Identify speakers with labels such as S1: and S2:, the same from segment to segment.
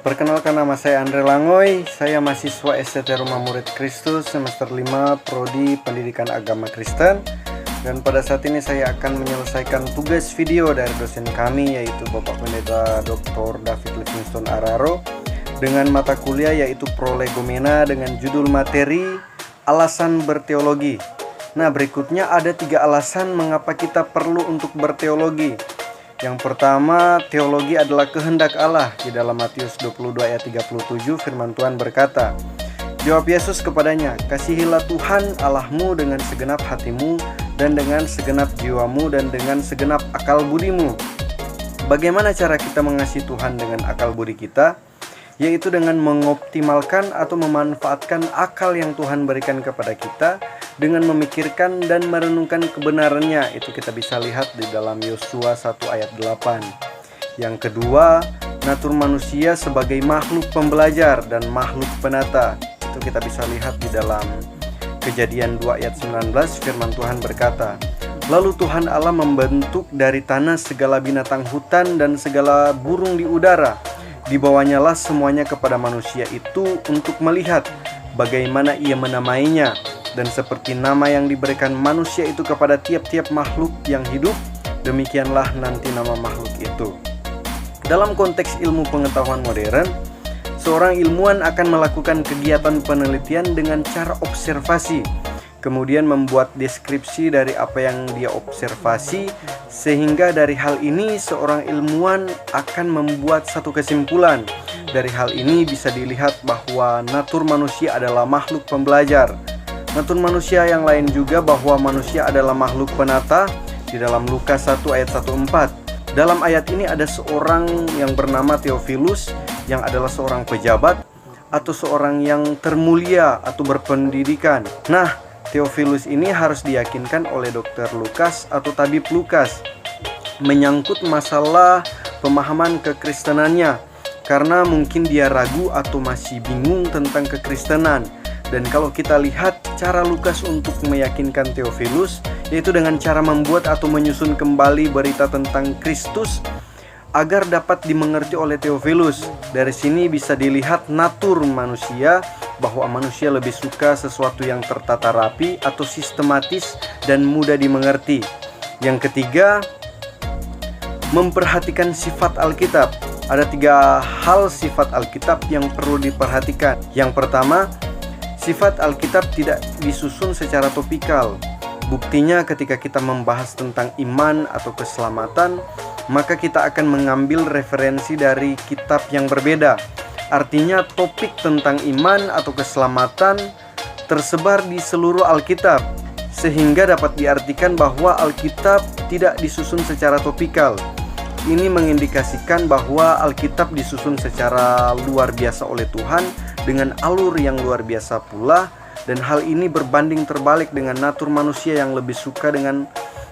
S1: Perkenalkan, nama saya Andre Langoy. Saya mahasiswa STT Rumah Murid Kristus semester 5 Prodi Pendidikan Agama Kristen. Dan pada saat ini saya akan menyelesaikan tugas video dari dosen kami, yaitu Bapak Pendeta Dr. David Livingstone Araro, dengan mata kuliah yaitu Prolegomena dengan judul materi Alasan Berteologi. Nah, berikutnya ada 3 alasan mengapa kita perlu untuk berteologi. Yang pertama, teologi adalah kehendak Allah. Di dalam Matius 22 ayat 37 firman Tuhan berkata, jawab Yesus kepadanya, kasihilah Tuhan Allahmu dengan segenap hatimu dan dengan segenap jiwamu dan dengan segenap akal budimu. Bagaimana cara kita mengasihi Tuhan dengan akal budi kita? Yaitu dengan mengoptimalkan atau memanfaatkan akal yang Tuhan berikan kepada kita dengan memikirkan dan merenungkan kebenarannya. Itu kita bisa lihat di dalam Yosua 1 ayat 8. Yang kedua, natur manusia sebagai makhluk pembelajar dan makhluk penata. Itu kita bisa lihat di dalam Kejadian 2 ayat 19, firman Tuhan berkata, lalu Tuhan Allah membentuk dari tanah segala binatang hutan dan segala burung di udara. Dibawanyalah semuanya kepada manusia itu untuk melihat bagaimana ia menamainya. Dan seperti nama yang diberikan manusia itu kepada tiap-tiap makhluk yang hidup, demikianlah nanti nama makhluk itu. Dalam konteks ilmu pengetahuan modern, seorang ilmuwan akan melakukan kegiatan penelitian dengan cara observasi, kemudian membuat deskripsi dari apa yang dia observasi, sehingga dari hal ini seorang ilmuwan akan membuat satu kesimpulan. Dari hal ini bisa dilihat bahwa natur manusia adalah makhluk pembelajar. Natur manusia yang lain juga bahwa manusia adalah makhluk penata di dalam Lukas 1 ayat 14. Dalam ayat ini ada seorang yang bernama Theophilus yang adalah seorang pejabat atau seorang yang termulia atau berpendidikan. Nah, Theophilus ini harus diyakinkan oleh Dr. Lukas atau Tabib Lukas menyangkut masalah pemahaman kekristenannya, karena mungkin dia ragu atau masih bingung tentang kekristenan. Dan kalau kita lihat cara Lukas untuk meyakinkan Theophilus, yaitu dengan cara membuat atau menyusun kembali berita tentang Kristus agar dapat dimengerti oleh Theophilus. Dari sini bisa dilihat natur manusia, bahwa manusia lebih suka sesuatu yang tertata rapi atau sistematis dan mudah dimengerti. Yang ketiga, memperhatikan sifat Alkitab. Ada 3 hal sifat Alkitab yang perlu diperhatikan. Yang pertama, sifat Alkitab tidak disusun secara topikal. Buktinya ketika kita membahas tentang iman atau keselamatan, maka kita akan mengambil referensi dari kitab yang berbeda. Artinya topik tentang iman atau keselamatan tersebar di seluruh Alkitab, sehingga dapat diartikan bahwa Alkitab tidak disusun secara topikal. Ini mengindikasikan bahwa Alkitab disusun secara luar biasa oleh Tuhan dengan alur yang luar biasa pula, dan hal ini berbanding terbalik dengan natur manusia yang lebih suka dengan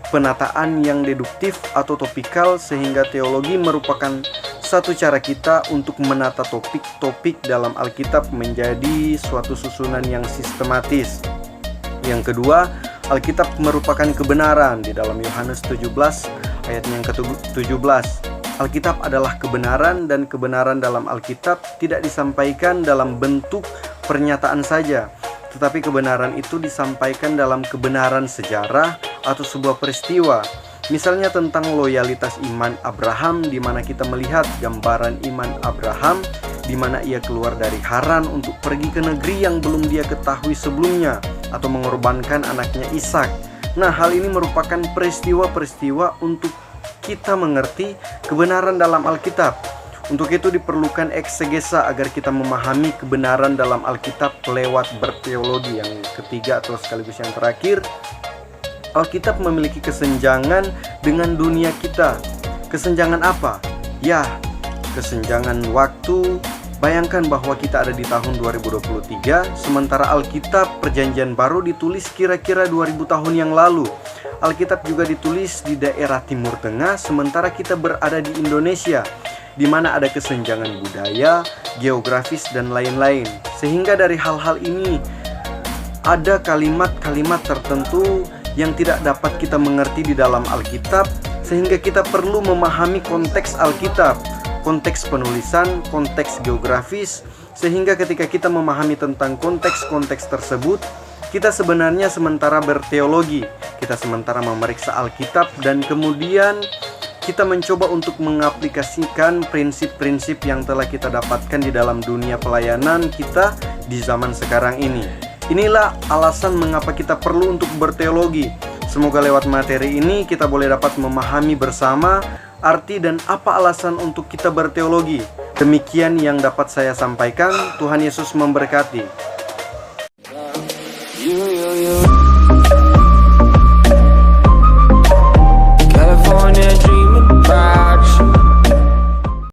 S1: penataan yang deduktif atau topikal, sehingga teologi merupakan satu cara kita untuk menata topik-topik dalam Alkitab menjadi suatu susunan yang sistematis. Yang kedua, Alkitab merupakan kebenaran. Di dalam Yohanes 17 ayat yang ke-17, Alkitab adalah kebenaran, dan kebenaran dalam Alkitab tidak disampaikan dalam bentuk pernyataan saja, tetapi kebenaran itu disampaikan dalam kebenaran sejarah atau sebuah peristiwa. Misalnya tentang loyalitas iman Abraham, di mana kita melihat gambaran iman Abraham, di mana ia keluar dari Haran untuk pergi ke negeri yang belum dia ketahui sebelumnya, atau mengorbankan anaknya Ishak. Nah, hal ini merupakan peristiwa-peristiwa untuk kita mengerti kebenaran dalam Alkitab. Untuk itu diperlukan eksegesa agar kita memahami kebenaran dalam Alkitab lewat berteologi. Yang ketiga atau sekaligus yang terakhir, Alkitab memiliki kesenjangan dengan dunia kita. Kesenjangan apa? Ya, kesenjangan waktu. Bayangkan bahwa kita ada di tahun 2023, sementara Alkitab Perjanjian Baru ditulis kira-kira 2000 tahun yang lalu. Alkitab juga ditulis di daerah Timur Tengah, sementara kita berada di Indonesia, di mana ada kesenjangan budaya, geografis, dan lain-lain. Sehingga dari hal-hal ini ada kalimat-kalimat tertentu yang tidak dapat kita mengerti di dalam Alkitab, sehingga kita perlu memahami konteks Alkitab. konteks penulisan, konteks geografis, sehingga ketika kita memahami tentang konteks-konteks tersebut, kita sebenarnya sementara berteologi, kita sementara memeriksa Alkitab, dan kemudian kita mencoba untuk mengaplikasikan prinsip-prinsip yang telah kita dapatkan di dalam dunia pelayanan kita di zaman sekarang ini. Inilah alasan mengapa kita perlu untuk berteologi. Semoga lewat materi ini kita boleh dapat memahami bersama arti dan apa alasan untuk kita berteologi. Demikian yang dapat saya sampaikan. Tuhan Yesus memberkati.